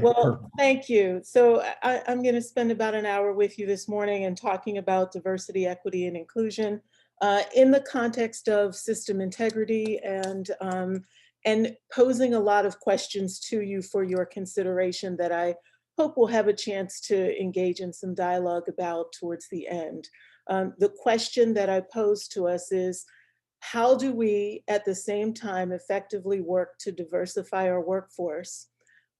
Well, thank you. So I'm going to spend about an hour with you this morning and talking about diversity, equity, and inclusion in the context of system integrity and posing a lot of questions to you for your consideration that I hope we'll have a chance to engage in some dialogue about towards the end. The question that I pose to us is, how do we at the same time effectively work to diversify our workforce,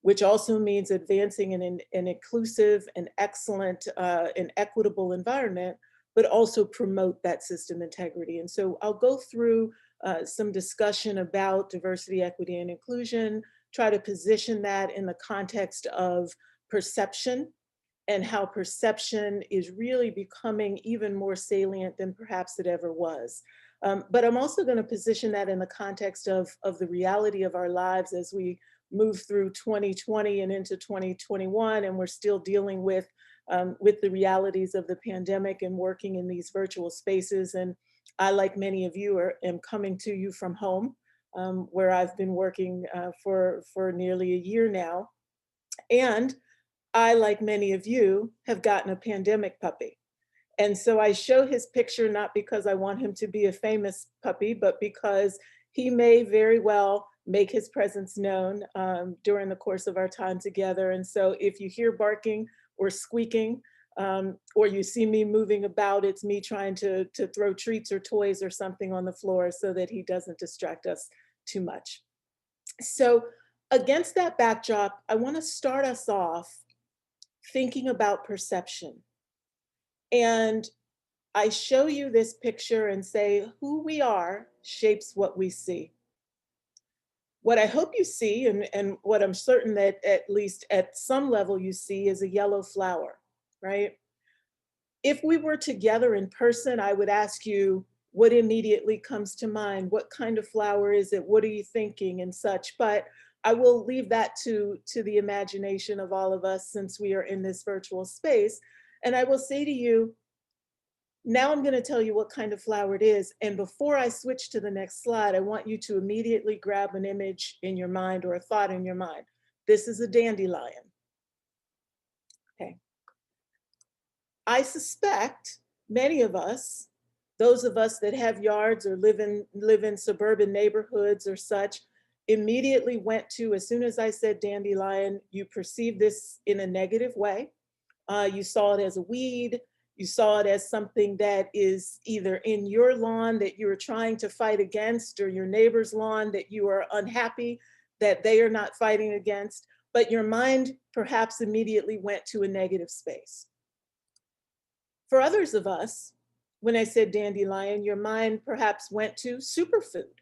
which also means advancing an inclusive and excellent and equitable environment, but also promote that system integrity. And so I'll go through some discussion about diversity, equity, and inclusion, try to position that in the context of perception and how perception is really becoming even more salient than perhaps it ever was. But I'm also going to position that in the context of the reality of our lives as we move through 2020 and into 2021, and we're still dealing with the realities of the pandemic and working in these virtual spaces. And I, like many of you, am coming to you from home, where I've been working for nearly a year now. And I, like many of you, have gotten a pandemic puppy. And so I show his picture not because I want him to be a famous puppy, but because he may very well make his presence known during the course of our time together. And so if you hear barking or squeaking, or you see me moving about, it's me trying to throw treats or toys or something on the floor so that he doesn't distract us too much. So against that backdrop, I want to start us off thinking about perception. And I show you this picture and say, who we are shapes what we see. What I hope you see, and what I'm certain that at least at some level you see, is a yellow flower, right? If we were together in person, I would ask you what immediately comes to mind. What kind of flower is it? What are you thinking and such? But I will leave that to the imagination of all of us since we are in this virtual space. And I will say to you, now I'm going to tell you what kind of flower it is. And before I switch to the next slide, I want you to immediately grab an image in your mind or a thought in your mind. This is a dandelion. Okay. I suspect many of us, those of us that have yards or live in suburban neighborhoods or such, immediately went to, as soon as I said dandelion, you perceived this in a negative way. You saw it as a weed. You saw it as something that is either in your lawn that you are trying to fight against, or your neighbor's lawn that you are unhappy that they are not fighting against. But your mind perhaps immediately went to a negative space. For others of us, when I said dandelion, your mind perhaps went to superfood,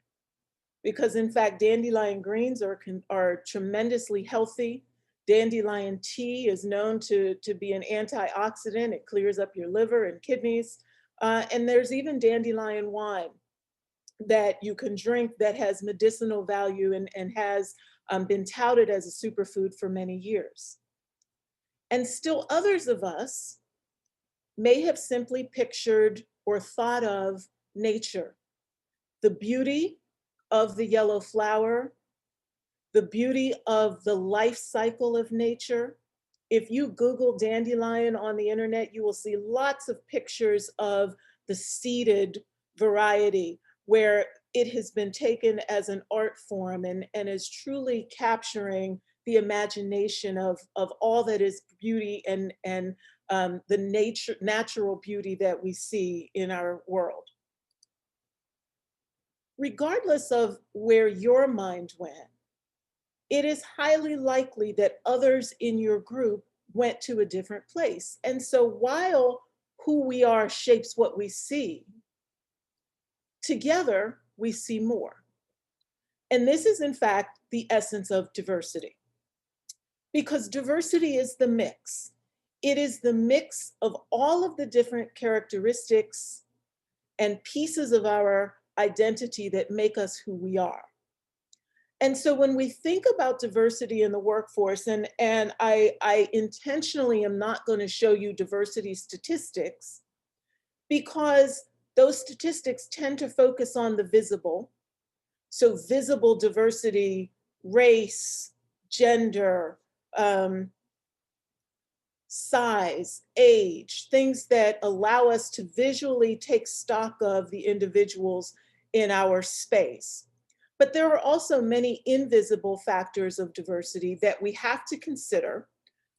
because in fact, dandelion greens are tremendously healthy. Dandelion tea is known to be an antioxidant. It clears up your liver and kidneys. And there's even dandelion wine that you can drink that has medicinal value and has been touted as a superfood for many years. And still others of us may have simply pictured or thought of nature, the beauty of the yellow flower, the beauty of the life cycle of nature. If you Google dandelion on the internet, you will see lots of pictures of the seeded variety where it has been taken as an art form and is truly capturing the imagination of all that is beauty and the natural beauty that we see in our world. Regardless of where your mind went, it is highly likely that others in your group went to a different place. And so while who we are shapes what we see, together we see more. And this is in fact the essence of diversity, because diversity is the mix. It is the mix of all of the different characteristics and pieces of our identity that make us who we are. And so when we think about diversity in the workforce, and I intentionally am not going to show you diversity statistics, because those statistics tend to focus on the visible. So visible diversity, race, gender, size, age, things that allow us to visually take stock of the individuals in our space. But there are also many invisible factors of diversity that we have to consider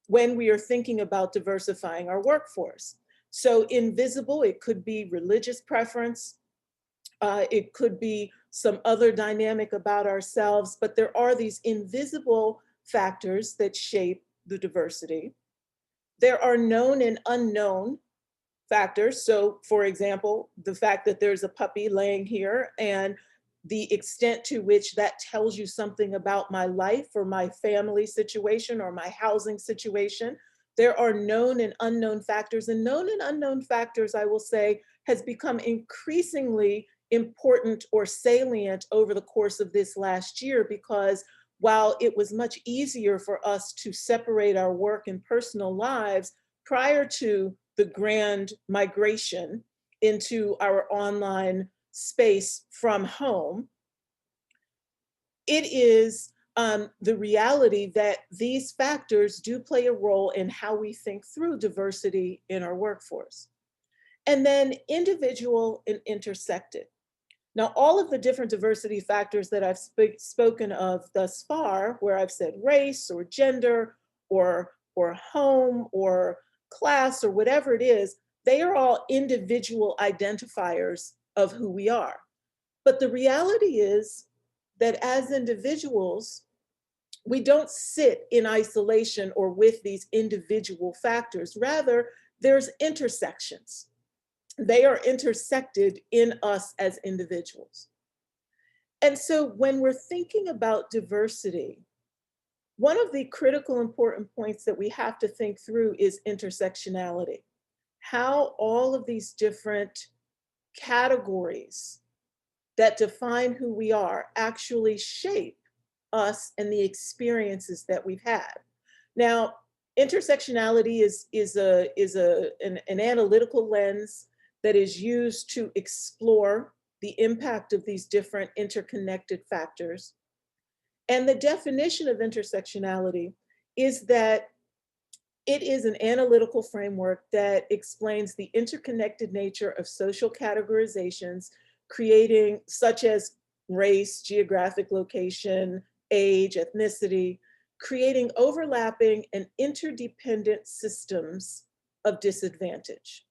when we are thinking about diversifying our workforce. So invisible, it could be religious preference, it could be some other dynamic about ourselves, but there are these invisible factors that shape the diversity. There are known and unknown factors. So for example, the fact that there's a puppy laying here and the extent to which that tells you something about my life or my family situation or my housing situation. There are known and unknown factors, and known and unknown factors, I will say, has become increasingly important or salient over the course of this last year, because while it was much easier for us to separate our work and personal lives prior to the grand migration into our online space from home, it is the reality that these factors do play a role in how we think through diversity in our workforce. And then individual and intersected. Now, all of the different diversity factors that I've spoken of thus far, where I've said race or gender or home or class or whatever it is, they are all individual identifiers of who we are. But the reality is that as individuals, we don't sit in isolation or with these individual factors. Rather, there's intersections. They are intersected in us as individuals. And so when we're thinking about diversity, one of the critical important points that we have to think through is intersectionality. How all of these different categories that define who we are actually shape us and the experiences that we've had. Now, intersectionality is an analytical lens that is used to explore the impact of these different interconnected factors. And the definition of intersectionality is that it is an analytical framework that explains the interconnected nature of social categorizations, creating such as race, geographic location, age, ethnicity, creating overlapping and interdependent systems of disadvantage.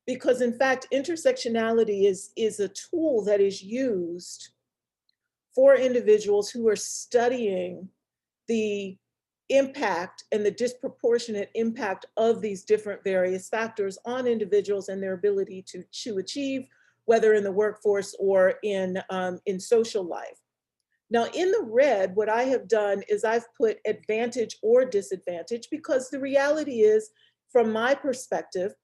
Because in fact, intersectionality is a tool that is used for individuals who are studying the impact and the disproportionate impact of these different various factors on individuals and their ability to achieve, whether in the workforce or in social life. Now in the red, what I have done is I've put advantage or disadvantage, because the reality is, from my perspective,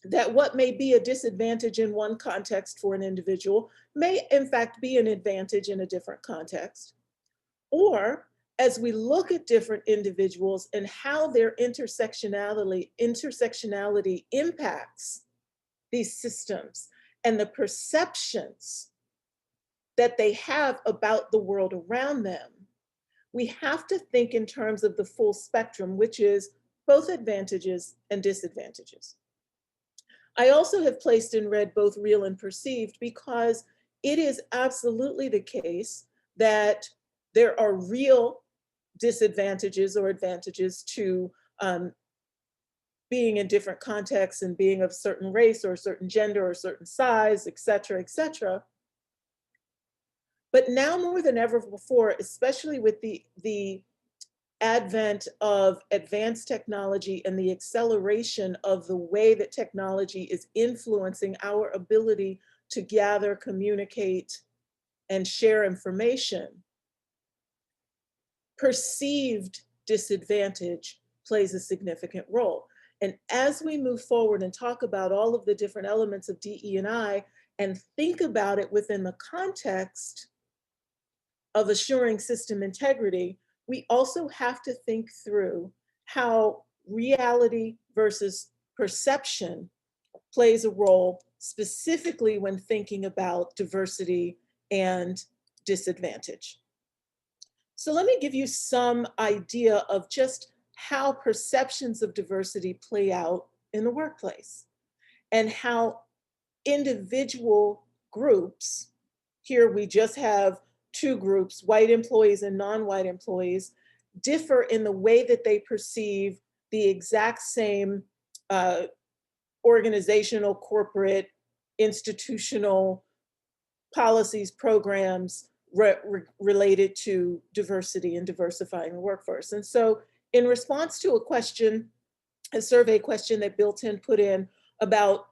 that what may be a disadvantage in one context for an individual may in fact be an advantage in a different context. Or as we look at different individuals and how their intersectionality impacts these systems and the perceptions that they have about the world around them, we have to think in terms of the full spectrum, which is both advantages and disadvantages. I also have placed in red both real and perceived, because it is absolutely the case that there are real disadvantages or advantages to being in different contexts and being of certain race or a certain gender or a certain size, et cetera, et cetera. But now more than ever before, especially with the advent of advanced technology and the acceleration of the way that technology is influencing our ability to gather, communicate, and share information, perceived disadvantage plays a significant role. And as we move forward and talk about all of the different elements of DE&I and think about it within the context of assuring system integrity, we also have to think through how reality versus perception plays a role, specifically when thinking about diversity and disadvantage. So let me give you some idea of just how perceptions of diversity play out in the workplace and how individual groups, here we just have two groups, white employees and non-white employees, differ in the way that they perceive the exact same uh, organizational, corporate, institutional policies, programs related to diversity and diversifying the workforce. And so in response to a question, a survey question that Bill 10 put in about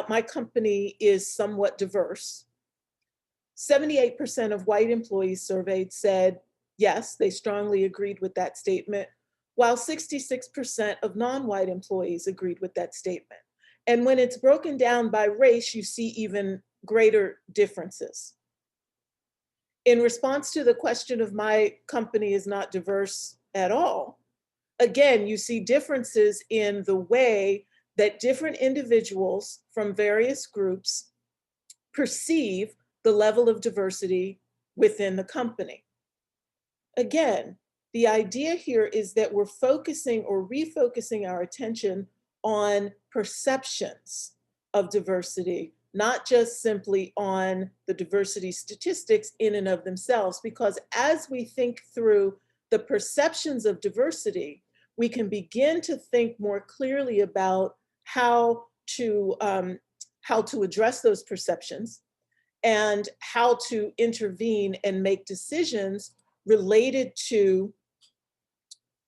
my company is somewhat diverse, 78% of white employees surveyed said yes, they strongly agreed with that statement, while 66% of non-white employees agreed with that statement. And when it's broken down by race, you see even greater differences. In response to the question of my company is not diverse at all, again, you see differences in the way that different individuals from various groups perceive the level of diversity within the company. Again, the idea here is that we're focusing or refocusing our attention on perceptions of diversity, not just simply on the diversity statistics in and of themselves, because as we think through the perceptions of diversity, we can begin to think more clearly about how to address those perceptions and how to intervene and make decisions related to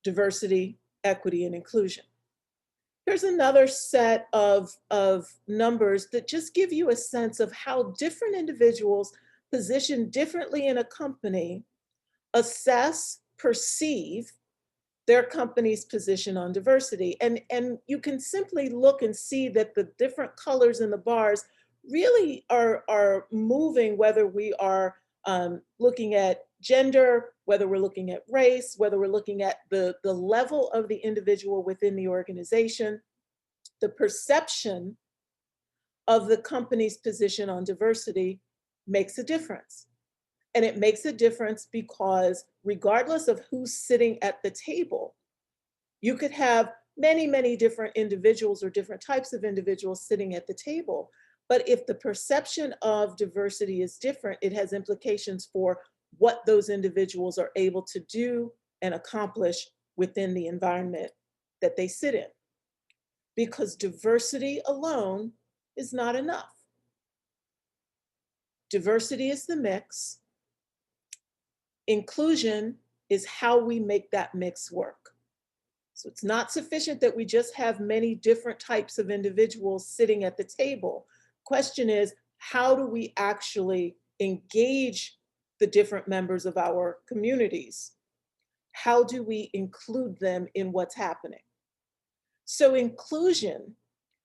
diversity, equity, and inclusion. Here's another set of numbers that just give you a sense of how different individuals positioned differently in a company assess, perceive their company's position on diversity. And you can simply look and see that the different colors in the bars really are moving, whether we are looking at gender, whether we're looking at race, whether we're looking at the level of the individual within the organization. The perception of the company's position on diversity makes a difference. And it makes a difference because regardless of who's sitting at the table, you could have many, many different individuals or different types of individuals sitting at the table. But if the perception of diversity is different, it has implications for what those individuals are able to do and accomplish within the environment that they sit in. Because diversity alone is not enough. Diversity is the mix. Inclusion is how we make that mix work. So it's not sufficient that we just have many different types of individuals sitting at the table. Question is, how do we actually engage the different members of our communities? How do we include them in what's happening? So inclusion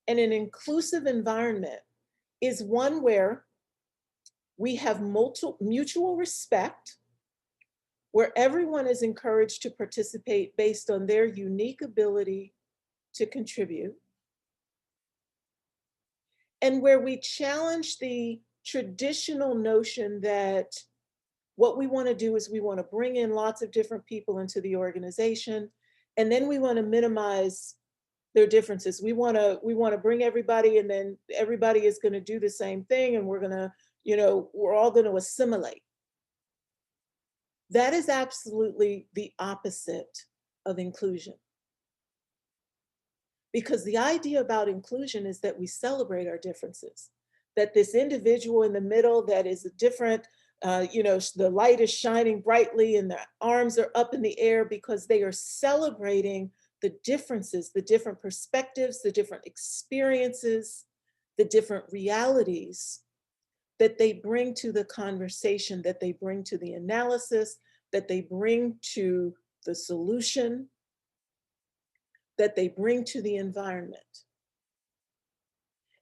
and an inclusive environment is one where we have mutual respect, where everyone is encouraged to participate based on their unique ability to contribute, and where we challenge the traditional notion that what we want to do is we want to bring in lots of different people into the organization, and then we want to minimize their differences. We want to bring everybody, and then everybody is going to do the same thing, and we're all going to assimilate. That is absolutely the opposite of inclusion. Because the idea about inclusion is that we celebrate our differences, that this individual in the middle that is a different, the light is shining brightly and their arms are up in the air because they are celebrating the differences, the different perspectives, the different experiences, the different realities that they bring to the conversation, that they bring to the analysis, that they bring to the solution, that they bring to the environment.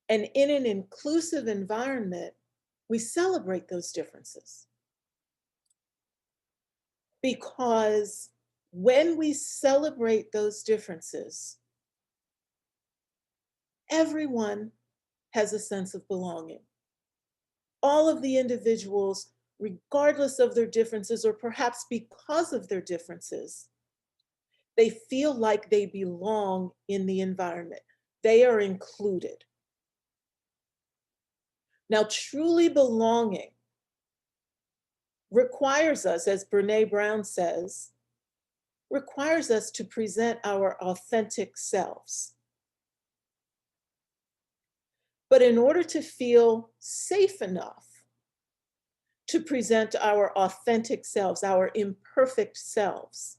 And in an inclusive environment, we celebrate those differences. Because when we celebrate those differences, everyone has a sense of belonging. All of the individuals regardless of their differences, or perhaps because of their differences, they feel like they belong in the environment. They are included. Now, truly belonging requires us, as Brene Brown says, requires us to present our authentic selves. But in order to feel safe enough to present our authentic selves, our imperfect selves,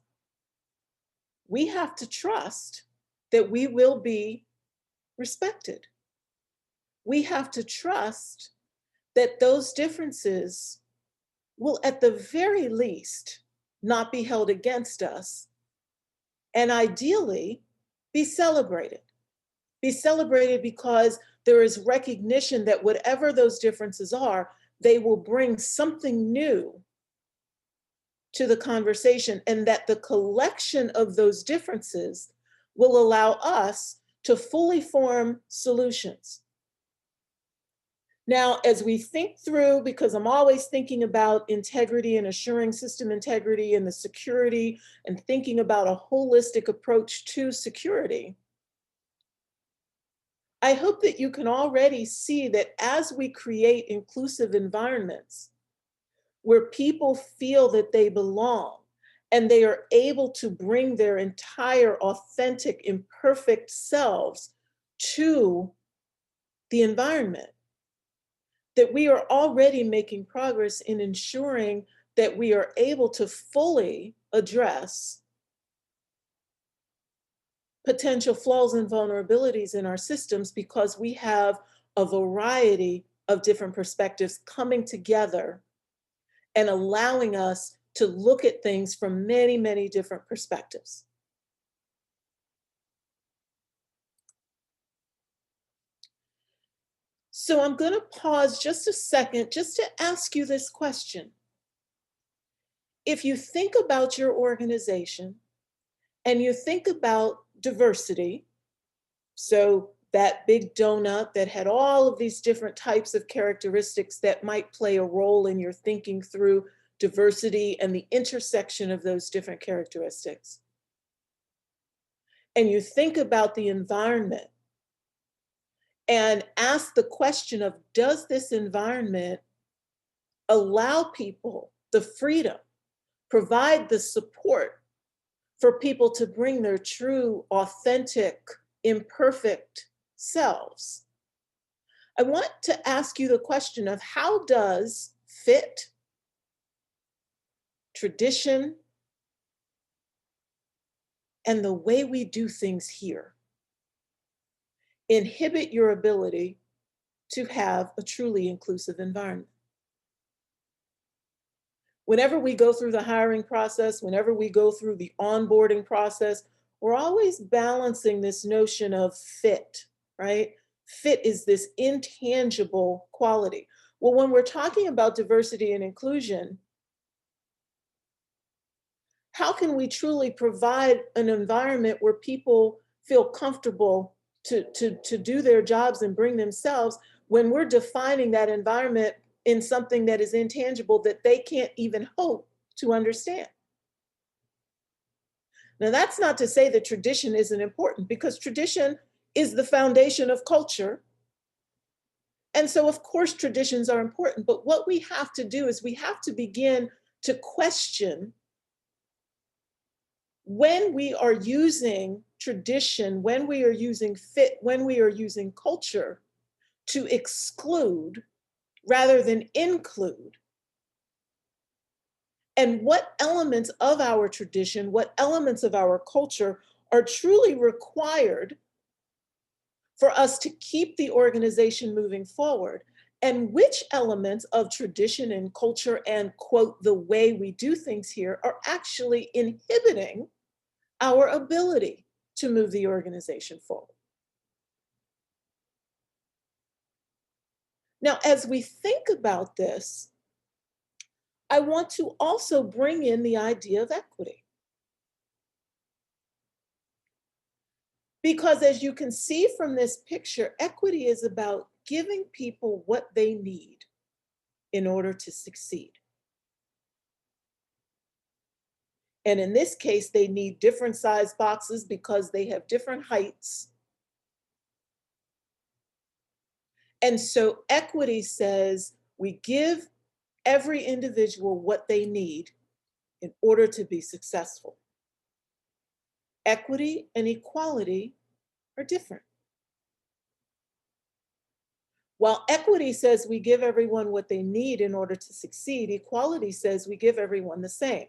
we have to trust that we will be respected. We have to trust that those differences will, at the very least, not be held against us, and ideally be celebrated. Be celebrated because there is recognition that whatever those differences are, they will bring something new to the conversation, and that the collection of those differences will allow us to fully form solutions. Now, as we think through, because I'm always thinking about integrity and assuring system integrity and the security and thinking about a holistic approach to security, I hope that you can already see that as we create inclusive environments where people feel that they belong and they are able to bring their entire authentic, imperfect selves to the environment, that we are already making progress in ensuring that we are able to fully address potential flaws and vulnerabilities in our systems, because we have a variety of different perspectives coming together and allowing us to look at things from many, many different perspectives. So I'm going to pause just a second just to ask you this question. If you think about your organization and you think about diversity, so that big donut that had all of these different types of characteristics that might play a role in your thinking through diversity and the intersection of those different characteristics, and you think about the environment and ask the question of, does this environment allow people the freedom, provide the support for people to bring their true, authentic, imperfect selves? I want to ask you the question of, how does fit, tradition, and the way we do things here inhibit your ability to have a truly inclusive environment? Whenever we go through the hiring process, whenever we go through the onboarding process, we're always balancing this notion of fit, right? Fit is this intangible quality. Well, when we're talking about diversity and inclusion, how can we truly provide an environment where people feel comfortable to do their jobs and bring themselves, when we're defining that environment in something that is intangible that they can't even hope to understand? Now, that's not to say that tradition isn't important, because tradition is the foundation of culture. And so, of course, traditions are important. But what we have to do is we have to begin to question, when we are using tradition, when we are using fit, when we are using culture to exclude rather than include, and what elements of our tradition, what elements of our culture are truly required for us to keep the organization moving forward, and which elements of tradition and culture and, quote, the way we do things here are actually inhibiting our ability to move the organization forward. Now, as we think about this, I want to also bring in the idea of equity. Because as you can see from this picture, equity is about giving people what they need in order to succeed. And in this case, they need different size boxes because they have different heights. And so equity says we give every individual what they need in order to be successful. Equity and equality are different. While equity says we give everyone what they need in order to succeed, equality says we give everyone the same.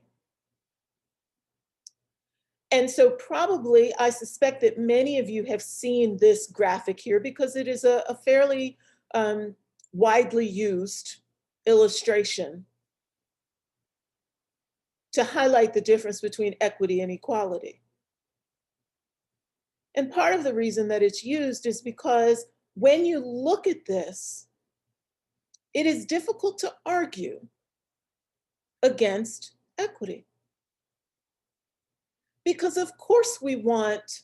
And so probably, I suspect that many of you have seen this graphic here because it is a fairly widely used illustration to highlight the difference between equity and equality. And part of the reason that it's used is because when you look at this, it is difficult to argue against equity. Because of course we want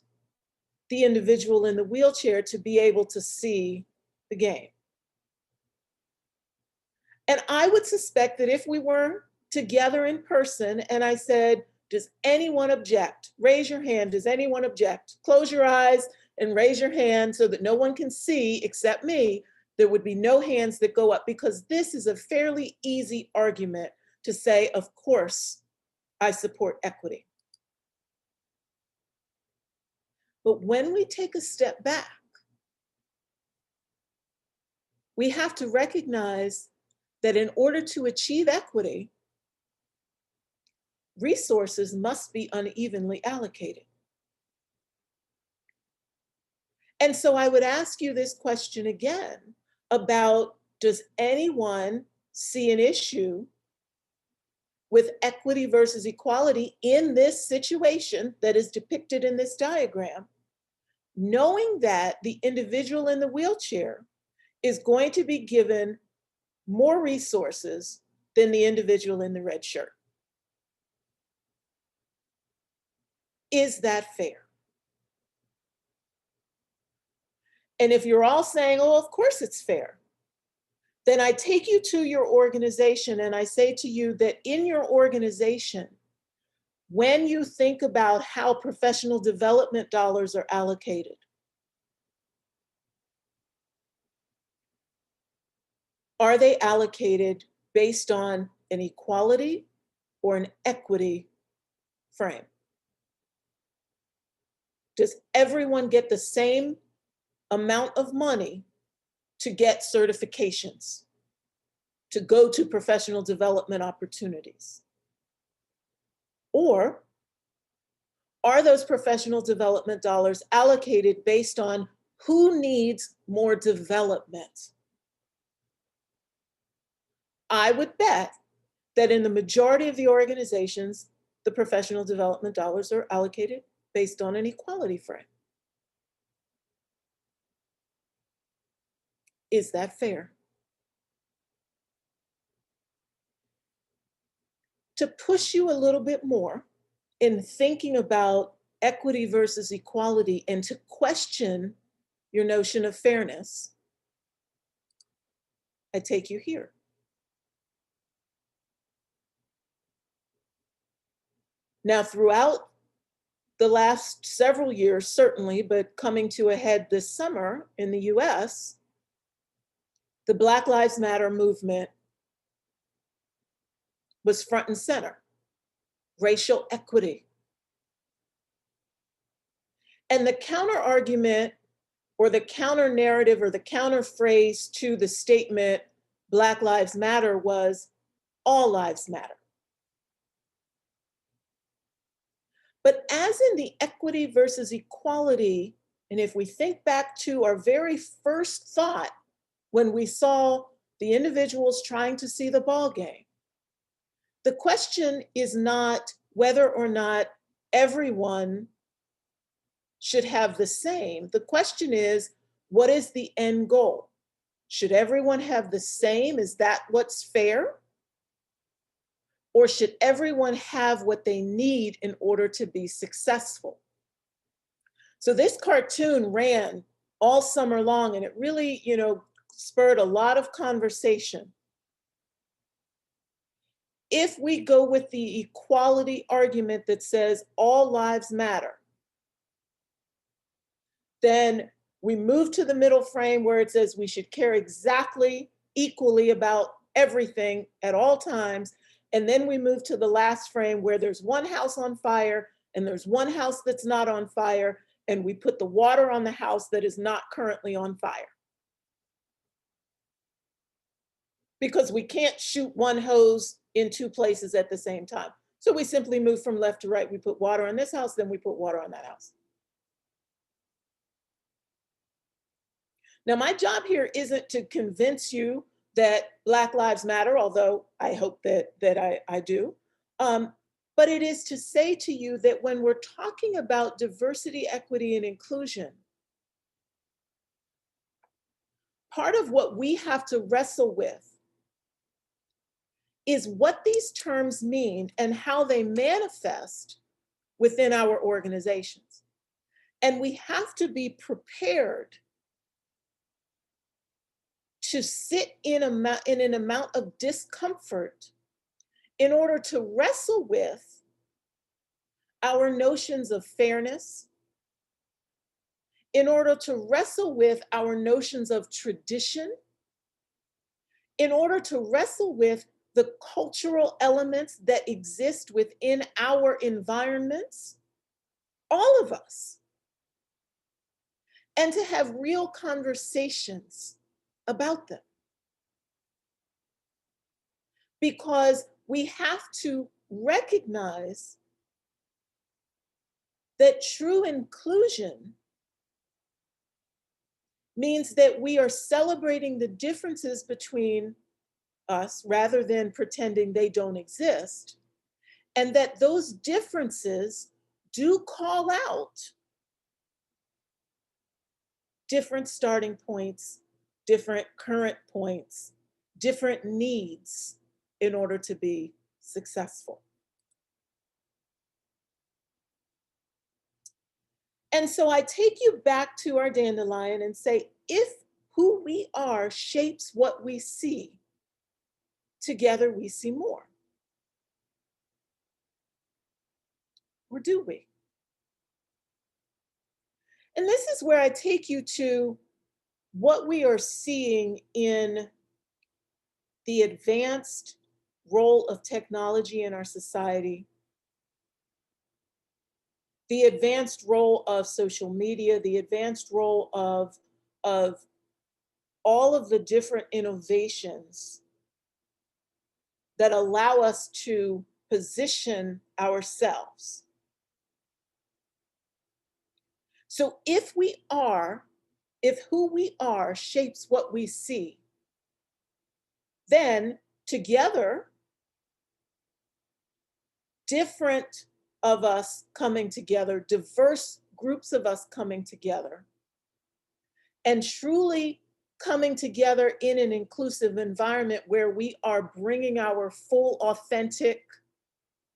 the individual in the wheelchair to be able to see the game. And I would suspect that if we were together in person and I said, does anyone object? Raise your hand, does anyone object? Close your eyes and raise your hand so that no one can see except me. There would be no hands that go up because this is a fairly easy argument to say, of course, I support equity. But when we take a step back, we have to recognize that in order to achieve equity, resources must be unevenly allocated. And so I would ask you this question again about, does anyone see an issue with equity versus equality in this situation that is depicted in this diagram, knowing that the individual in the wheelchair is going to be given more resources than the individual in the red shirt? Is that fair? And if you're all saying, oh, of course it's fair, then I take you to your organization and I say to you that in your organization, when you think about how professional development dollars are allocated, are they allocated based on an equality or an equity frame? Does everyone get the same amount of money to get certifications, to go to professional development opportunities? Or are those professional development dollars allocated based on who needs more development? I would bet that in the majority of the organizations, the professional development dollars are allocated based on an equality frame. Is that fair? To push you a little bit more in thinking about equity versus equality and to question your notion of fairness, I take you here. Now, throughout the last several years, certainly, but coming to a head this summer in the US, the Black Lives Matter movement was front and center. Racial equity. And the counter argument or the counter narrative or the counter phrase to the statement, Black Lives Matter, was all lives matter. But as in the equity versus equality, and if we think back to our very first thought when we saw the individuals trying to see the ball game, the question is not whether or not everyone should have the same. The question is, what is the end goal? Should everyone have the same? Is that what's fair? Or should everyone have what they need in order to be successful? So this cartoon ran all summer long and it really, spurred a lot of conversation. If we go with the equality argument that says all lives matter, then we move to the middle frame where it says we should care exactly equally about everything at all times. And then we move to the last frame where there's one house on fire and there's one house that's not on fire, and we put the water on the house that is not currently on fire. Because we can't shoot one hose in two places at the same time. So we simply move from left to right. We put water on this house, then we put water on that house. Now, my job here isn't to convince you that Black Lives Matter, although I hope that I do. But it is to say to you that when we're talking about diversity, equity, and inclusion, part of what we have to wrestle with is what these terms mean and how they manifest within our organizations. And we have to be prepared to sit in an amount of discomfort in order to wrestle with our notions of fairness, in order to wrestle with our notions of tradition, in order to wrestle with the cultural elements that exist within our environments, all of us, and to have real conversations about them. Because we have to recognize that true inclusion means that we are celebrating the differences between us rather than pretending they don't exist, and that those differences do call out different starting points, different current points, different needs in order to be successful. And so I take you back to our dandelion and say, if who we are shapes what we see, together we see more. Or do we? And this is where I take you to what we are seeing in the advanced role of technology in our society, the advanced role of social media, the advanced role of all of the different innovations that allow us to position ourselves. So if who we are shapes what we see, then together, different of us coming together, diverse groups of us coming together, and truly coming together in an inclusive environment where we are bringing our full authentic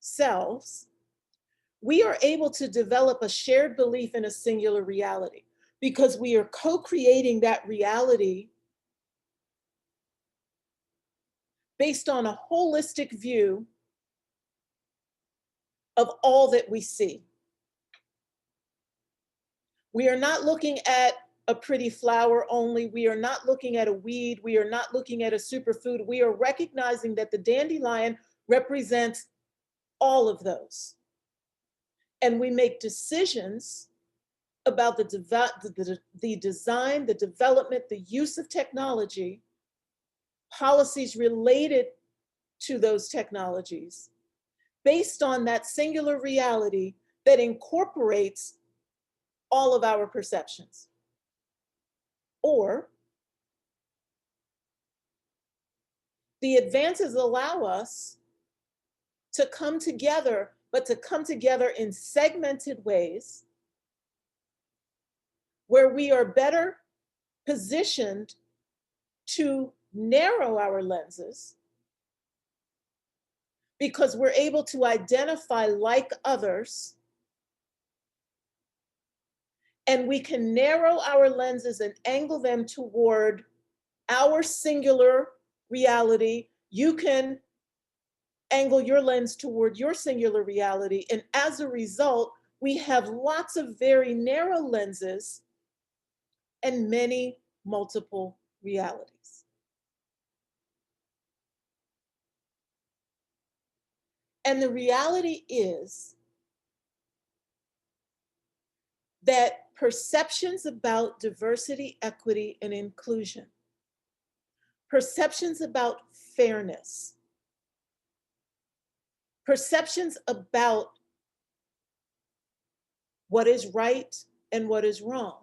selves, we are able to develop a shared belief in a singular reality, because we are co-creating that reality based on a holistic view of all that we see. We are not looking at a pretty flower only. We are not looking at a weed. We are not looking at a superfood. We are recognizing that the dandelion represents all of those. And we make decisions about the design, the development, the use of technology, policies related to those technologies, based on that singular reality that incorporates all of our perceptions. Or the advances allow us to come together, but to come together in segmented ways where we are better positioned to narrow our lenses, because we're able to identify like others, and we can narrow our lenses and angle them toward our singular reality. You can angle your lens toward your singular reality. And as a result, we have lots of very narrow lenses and many multiple realities. And the reality is that perceptions about diversity, equity, and inclusion, perceptions about fairness, perceptions about what is right and what is wrong,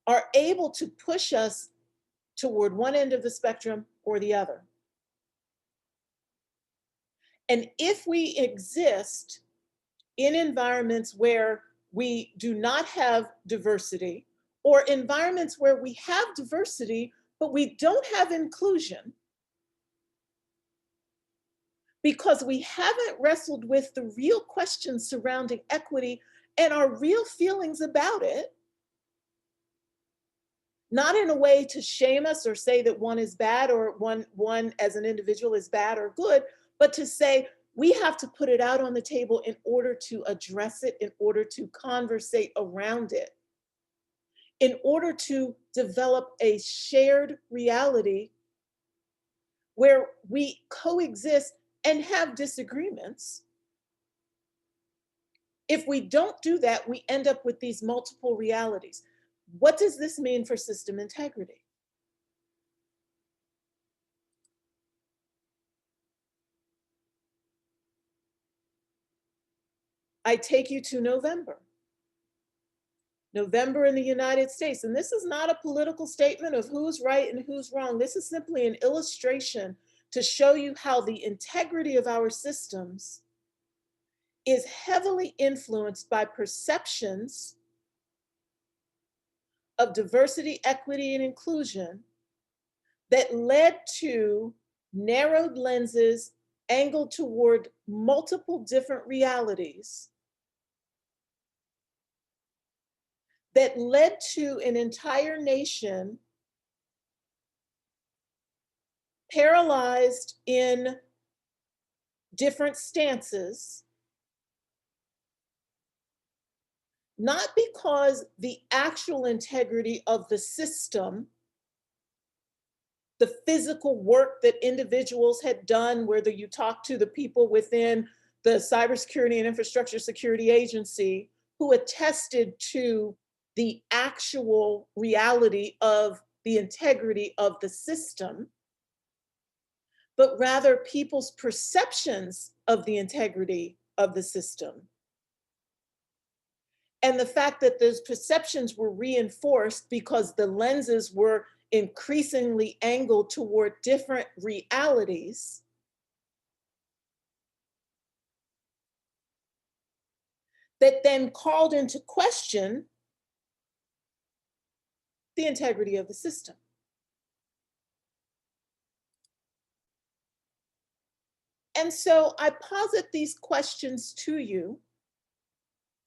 are able to push us toward one end of the spectrum or the other. And if we exist in environments where we do not have diversity, or environments where we have diversity, but we don't have inclusion, because we haven't wrestled with the real questions surrounding equity and our real feelings about it, not in a way to shame us or say that one is bad or one as an individual is bad or good, but to say we have to put it out on the table in order to address it, in order to conversate around it, in order to develop a shared reality where we coexist and have disagreements. If we don't do that, we end up with these multiple realities. What does this mean for system integrity? I take you to November. November in the United States. And this is not a political statement of who's right and who's wrong. This is simply an illustration to show you how the integrity of our systems is heavily influenced by perceptions of diversity, equity, and inclusion that led to narrowed lenses angled toward multiple different realities, that led to an entire nation paralyzed in different stances, not because the actual integrity of the system, the physical work that individuals had done, whether you talk to the people within the Cybersecurity and Infrastructure Security Agency who attested to the actual reality of the integrity of the system, but rather people's perceptions of the integrity of the system. And the fact that those perceptions were reinforced because the lenses were increasingly angled toward different realities, that then called into question the integrity of the system. And so I posit these questions to you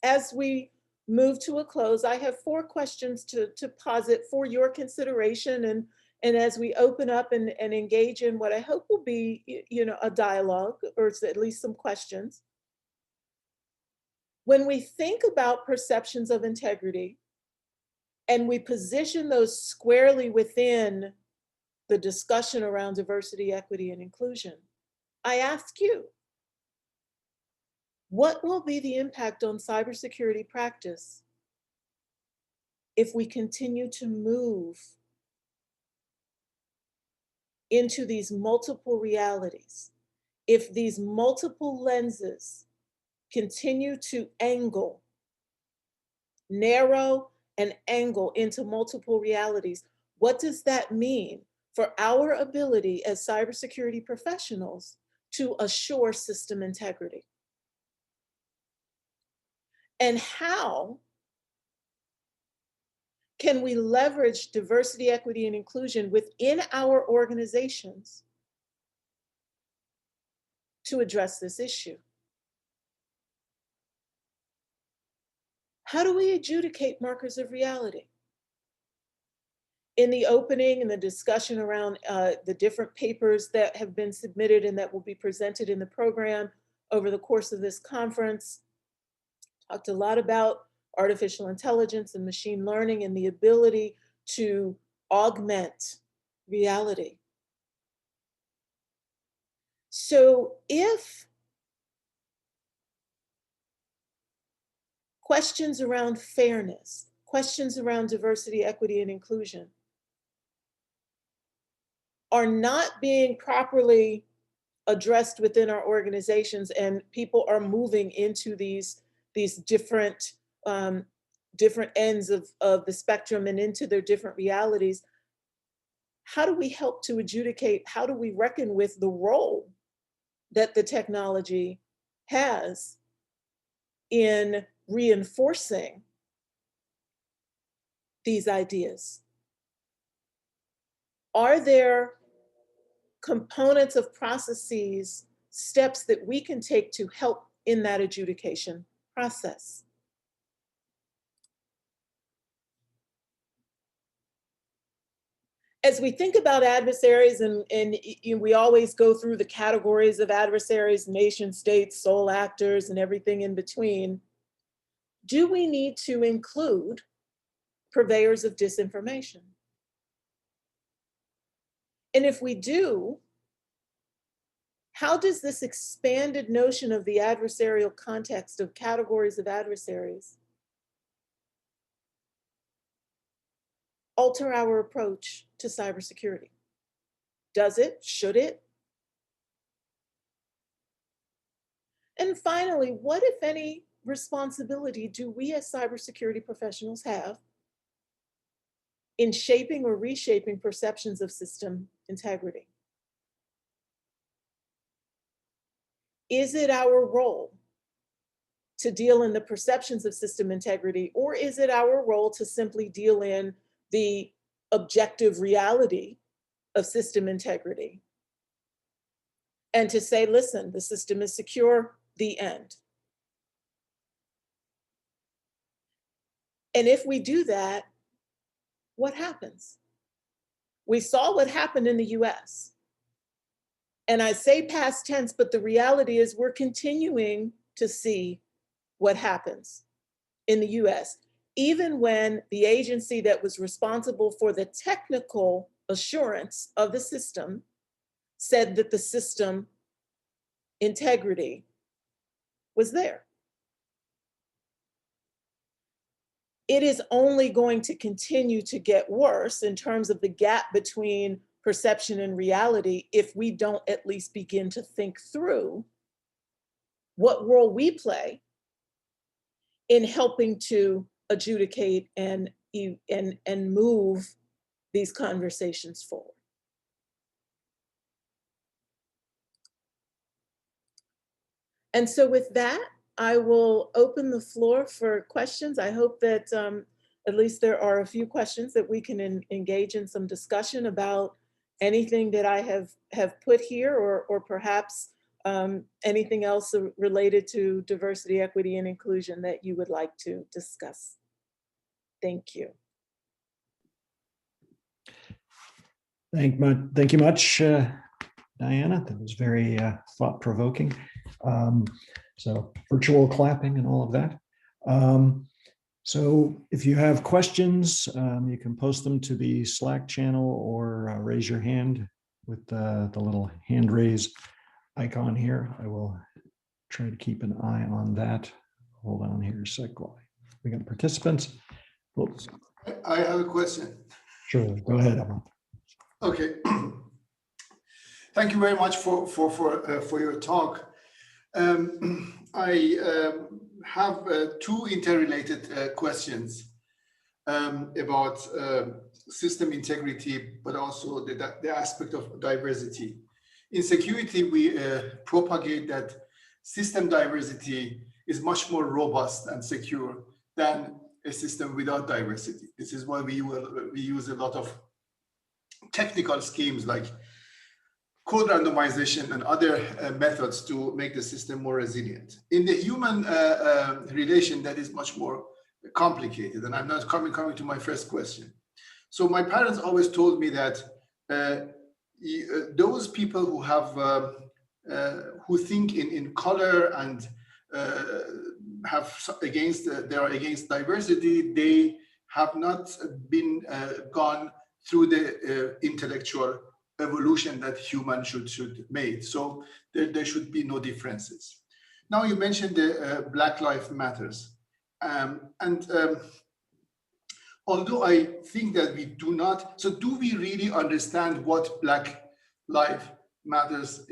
as we move to a close. I have 4 questions to posit for your consideration, and as we open up and engage in what I hope will be, a dialogue, or at least some questions. When we think about perceptions of integrity and we position those squarely within the discussion around diversity, equity, and inclusion, I ask you, what will be the impact on cybersecurity practice if we continue to move into these multiple realities, if these multiple lenses continue to narrow and angle into multiple realities? What does that mean for our ability as cybersecurity professionals to assure system integrity? And how can we leverage diversity, equity, and inclusion within our organizations to address this issue? How do we adjudicate markers of reality? In the opening and the discussion around the different papers that have been submitted and that will be presented in the program over the course of this conference, talked a lot about artificial intelligence and machine learning and the ability to augment reality. So if questions around fairness, questions around diversity, equity, and inclusion are not being properly addressed within our organizations, and people are moving into these different different ends of the spectrum and into their different realities, how do we help to adjudicate? How do we reckon with the role that the technology has in reinforcing these ideas? Are there components of processes, steps that we can take to help in that adjudication process? As we think about adversaries, and we always go through the categories of adversaries, nation states, sole actors, and everything in between, do we need to include purveyors of disinformation? And if we do, how does this expanded notion of the adversarial context of categories of adversaries alter our approach to cybersecurity? Does it? Should it? And finally, what, if any, responsibility do we as cybersecurity professionals have in shaping or reshaping perceptions of system integrity? Is it our role to deal in the perceptions of system integrity, or is it our role to simply deal in the objective reality of system integrity and to say, listen, the system is secure, the end? And if we do that, what happens? We saw what happened in the US. And I say past tense, but the reality is we're continuing to see what happens in the US, even when the agency that was responsible for the technical assurance of the system said that the system integrity was there. It is only going to continue to get worse in terms of the gap between perception and reality if we don't at least begin to think through what role we play in helping to adjudicate and move these conversations forward. And so with that, I will open the floor for questions. I hope that at least there are a few questions that we can engage in some discussion about anything that I have put here, or perhaps anything else related to diversity, equity, and inclusion that you would like to discuss. Thank you. Thank you much, Diana. That was very thought-provoking. So virtual clapping and all of that. So if you have questions, you can post them to the Slack channel or raise your hand with the little hand raise icon here. I will try to keep an eye on that. Hold on here a sec while we got participants. Oops. I have a question. Sure, go ahead, Emma. Okay. Thank you very much for your talk. I have two interrelated questions about system integrity, but also the aspect of diversity. In security, we propagate that system diversity is much more robust and secure than a system without diversity. This is why we use a lot of technical schemes like code randomization and other methods to make the system more resilient. In the human relation, that is much more complicated. And I'm not coming to my first question. So my parents always told me that those people who have who think in color and they are against diversity, they have not been gone through the intellectual evolution that humans should make. So there should be no differences. Now you mentioned the Black Lives Matters, although I think that we do not, so do we really understand what Black Lives Matters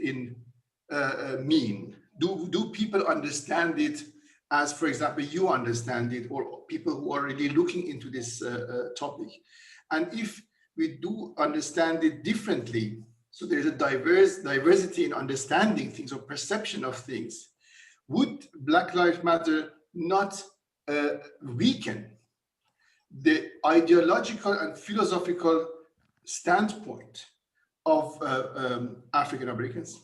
mean? Do people understand it as, for example, you understand it, or people who are really looking into this topic? And if we do understand it differently, so there's a diversity in understanding things or perception of things, would Black Lives Matter not weaken the ideological and philosophical standpoint of African Americans?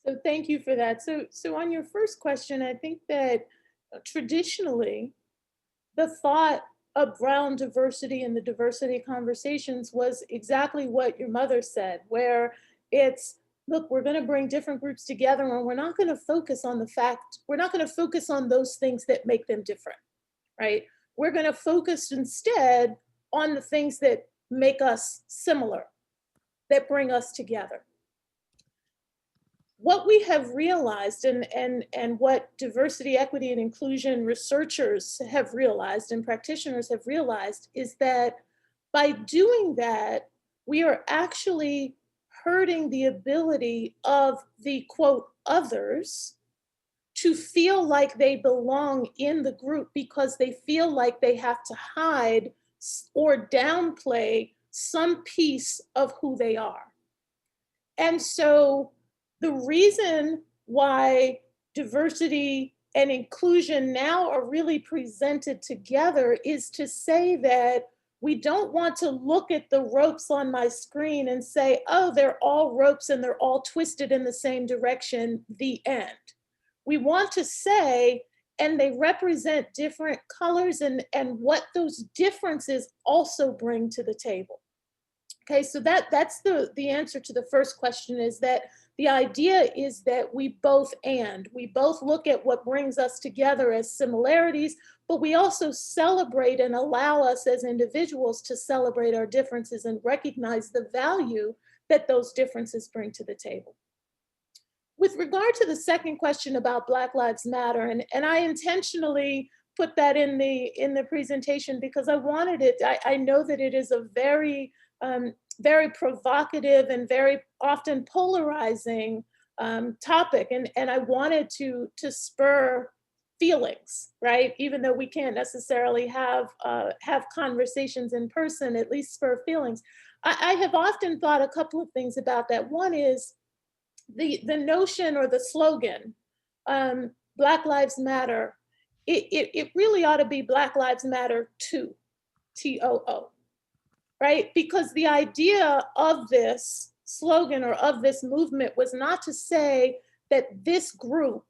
So thank you for that. So on your first question, I think that traditionally, the thought around diversity and the diversity conversations was exactly what your mother said, where it's, look, we're going to bring different groups together and we're not going to focus on we're not going to focus on those things that make them different, right? We're going to focus instead on the things that make us similar, that bring us together. What we have realized and what diversity, equity, and inclusion researchers have realized and practitioners have realized is that by doing that, we are actually hurting the ability of the, quote, others to feel like they belong in the group because they feel like they have to hide or downplay some piece of who they are. And so the reason why diversity and inclusion now are really presented together is to say that we don't want to look at the ropes on my screen and say, oh, they're all ropes and they're all twisted in the same direction, the end. We want to say, and they represent different colors and what those differences also bring to the table. Okay, so that's the answer to the first question, is that the idea is that we both look at what brings us together as similarities, but we also celebrate and allow us as individuals to celebrate our differences and recognize the value that those differences bring to the table. With regard to the second question about Black Lives Matter, and I intentionally put that in the presentation because I wanted it, I know that it is a very provocative and very often polarizing topic, and I wanted to spur feelings, right? Even though we can't necessarily have conversations in person, at least spur feelings. I have often thought a couple of things about that. One is the notion or the slogan, Black Lives Matter. It really ought to be Black Lives Matter too, TOO. Right? Because the idea of this slogan or of this movement was not to say that this group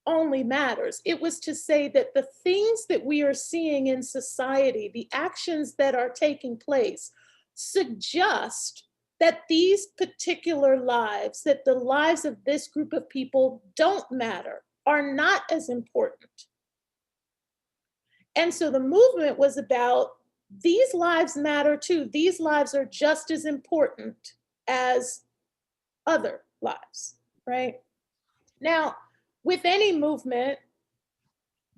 only matters. It was to say that the things that we are seeing in society, the actions that are taking place, suggest that these particular lives, that the lives of this group of people don't matter, are not as important. And so the movement was about, these lives matter too. These lives are just as important as other lives, right? Now, with any movement,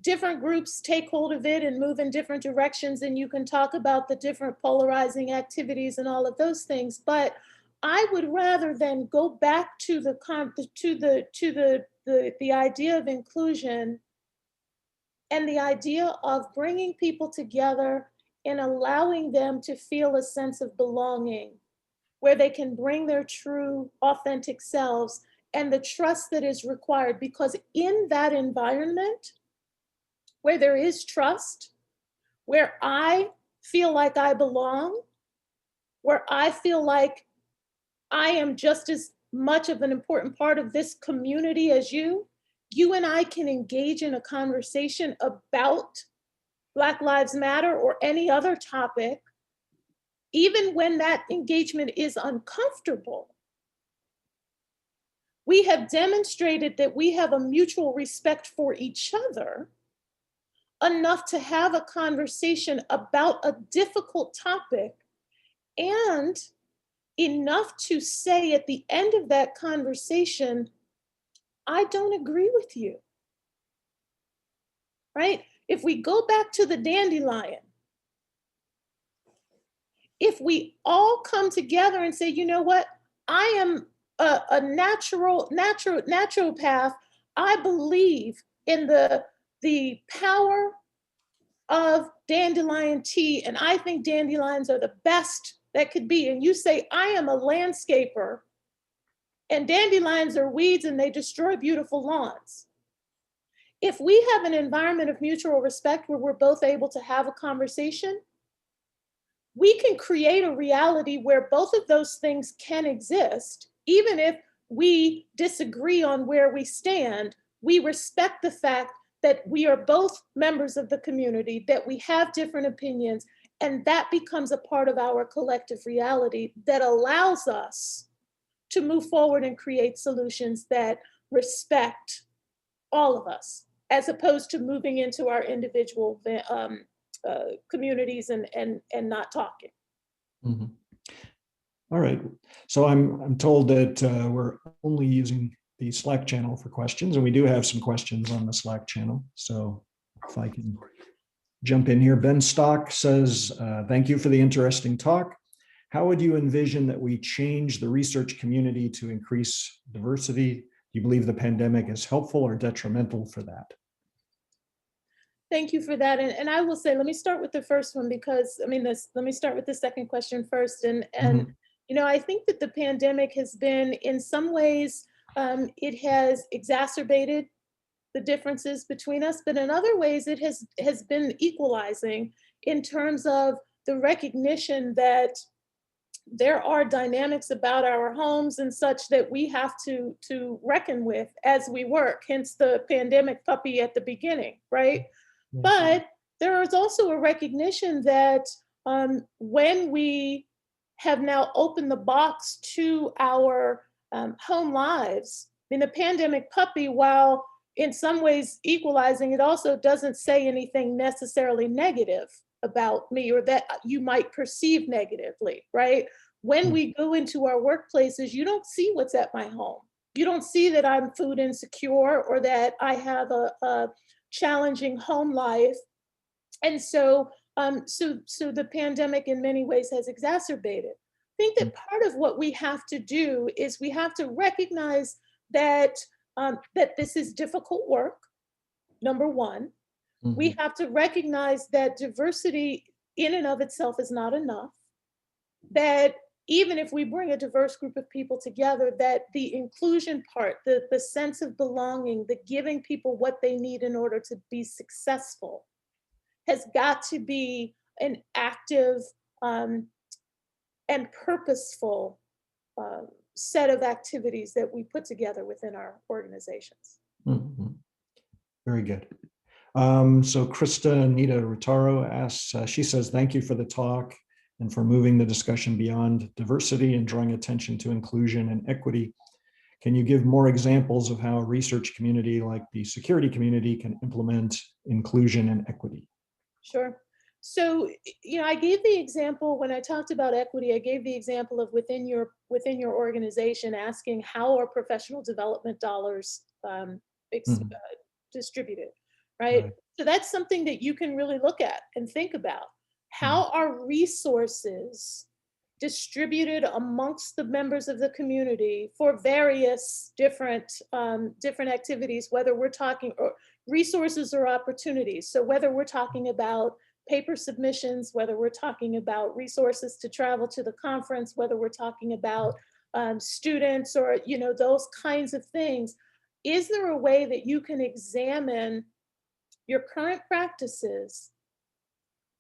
different groups take hold of it and move in different directions, and you can talk about the different polarizing activities and all of those things. But I would rather than go back to the idea of inclusion and the idea of bringing people together and allowing them to feel a sense of belonging, where they can bring their true, authentic selves and the trust that is required. Because in that environment, where there is trust, where I feel like I belong, where I feel like I am just as much of an important part of this community as you and I can engage in a conversation about Black Lives Matter or any other topic even when that engagement is uncomfortable, we have demonstrated that we have a mutual respect for each other enough to have a conversation about a difficult topic, and enough to say at the end of that conversation, I don't agree with you, right? If we go back to the dandelion, if we all come together and say, you know what, I am a naturopath. I believe in the power of dandelion tea, and I think dandelions are the best that could be. And you say, I am a landscaper, and dandelions are weeds and they destroy beautiful lawns. If we have an environment of mutual respect where we're both able to have a conversation, we can create a reality where both of those things can exist. Even if we disagree on where we stand, we respect the fact that we are both members of the community, that we have different opinions, and that becomes a part of our collective reality that allows us to move forward and create solutions that respect all of us, as opposed to moving into our individual communities and not talking. Mhm. All right. So I'm told that we're only using the Slack channel for questions, and we do have some questions on the Slack channel. So if I can jump in here, Ben Stock says, thank you for the interesting talk. How would you envision that we change the research community to increase diversity? Do you believe the pandemic is helpful or detrimental for that? Thank you for that. And I will say, let me start with the first one, because let me start with the second question first. And you know, I think that the pandemic has been, in some ways, it has exacerbated the differences between us, but in other ways, it has been equalizing in terms of the recognition that there are dynamics about our homes and such that we have to reckon with as we work, hence the pandemic puppy at the beginning, right? But there is also a recognition that when we have now opened the box to our home lives, I mean, the pandemic puppy, while in some ways equalizing, it also doesn't say anything necessarily negative about me or that you might perceive negatively, right? When we go into our workplaces, you don't see what's at my home. You don't see that I'm food insecure or that I have a challenging home life. And so, so the pandemic in many ways has exacerbated. I think that part of what we have to do is we have to recognize that that this is difficult work, number one. We have to recognize that diversity in and of itself is not enough, that even if we bring a diverse group of people together, that the inclusion part, the sense of belonging, the giving people what they need in order to be successful, has got to be an active and purposeful set of activities that we put together within our organizations. Very good. So Krista Anita Rotaro asks, she says, thank you for the talk and for moving the discussion beyond diversity and drawing attention to inclusion and equity. Can you give more examples of how a research community like the security community can implement inclusion and equity? Sure. So, you know, I gave the example when I talked about equity, I gave the example of within your organization asking how are professional development dollars distributed, right? So that's something that you can really look at and think about. How are resources distributed amongst the members of the community for various different activities, whether we're talking or resources or opportunities. So whether we're talking about paper submissions, whether we're talking about resources to travel to the conference, whether we're talking about students or, you know, those kinds of things, is there a way that you can examine your current practices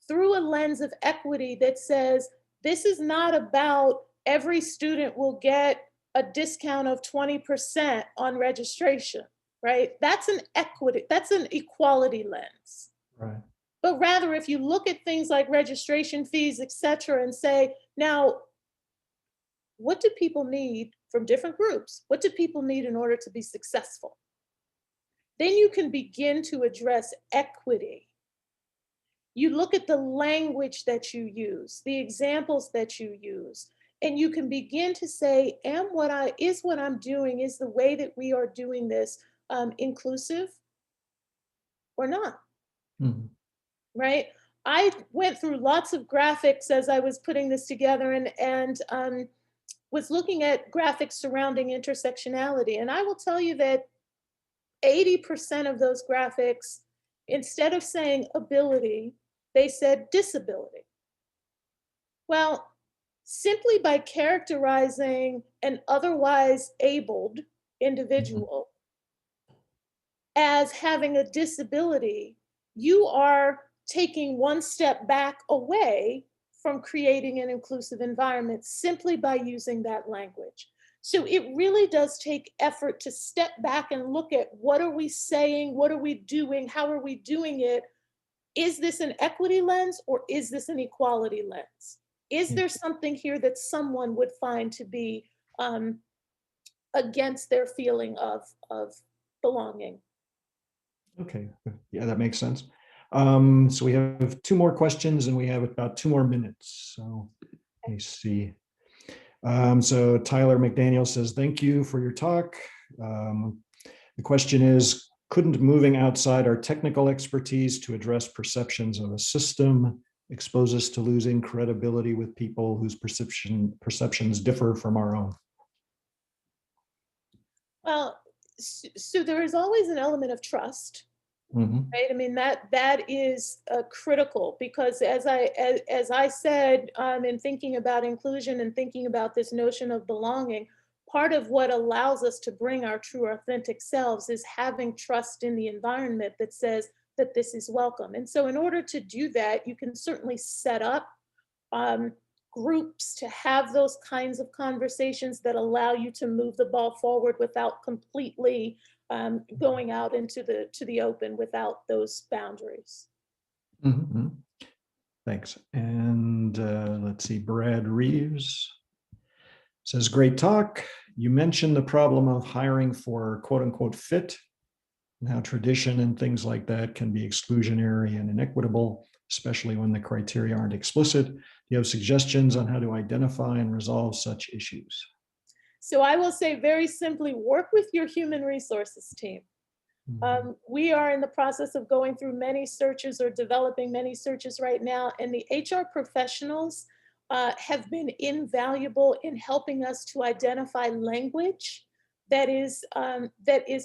through a lens of equity that says, this is not about every student will get a discount of 20% on registration, right? That's an equity, that's an equality lens. Right. but rather if you look at things like registration fees, et cetera, and say, now, what do people need from different groups? What do people need in order to be successful? Then you can begin to address equity. You look at the language that you use, the examples that you use, and you can begin to say, is what I'm doing, is the way that we are doing this inclusive or not? Mhm. Right? I went through lots of graphics as I was putting this together and was looking at graphics surrounding intersectionality. And I will tell you that 80% of those graphics, instead of saying ability, they said disability. Well, simply by characterizing an otherwise abled individual as having a disability, you are taking one step back away from creating an inclusive environment simply by using that language. So it really does take effort to step back and look at what are we saying, what are we doing, how are we doing it? Is this an equity lens or is this an equality lens? Is there something here that someone would find to be against their feeling of belonging? Okay, yeah, that makes sense. So we have 2 more questions and we have about 2 more minutes. So let me see. So Tyler McDaniel says, thank you for your talk. The question is, couldn't moving outside our technical expertise to address perceptions of a system expose us to losing credibility with people whose perceptions differ from our own? Well, so there is always an element of trust, right? I mean, that is critical because as I said, in thinking about inclusion and thinking about this notion of belonging, part of what allows us to bring our true authentic selves is having trust in the environment that says that this is welcome. And so in order to do that, you can certainly set up groups to have those kinds of conversations that allow you to move the ball forward without completely going out into the open without those boundaries. Thanks. And let's see, Brad Reeves says, great talk. You mentioned the problem of hiring for quote unquote fit and how tradition and things like that can be exclusionary and inequitable, especially when the criteria aren't explicit. Do you have suggestions on how to identify and resolve such issues? So I will say very simply, work with your human resources team. We are in the process of going through many searches or developing many searches right now, and the HR professionals have been invaluable in helping us to identify language that is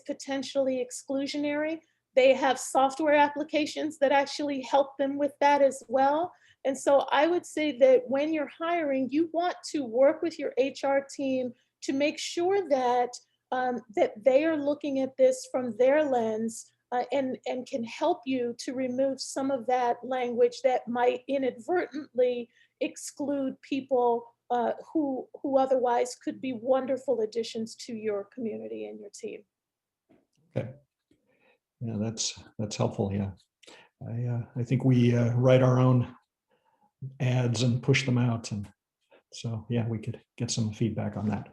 potentially exclusionary. They have software applications that actually help them with that as well. And so I would say that when you're hiring, you want to work with your HR team to make sure that that they are looking at this from their lens and can help you to remove some of that language that might inadvertently exclude people who otherwise could be wonderful additions to your community and your team. Okay. Yeah, that's helpful. Yeah. I think we write our own ads and push them out. And so, yeah, we could get some feedback on that.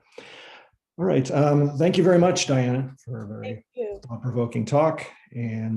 All right. Thank you very much, Diana, for a very thought-provoking talk. And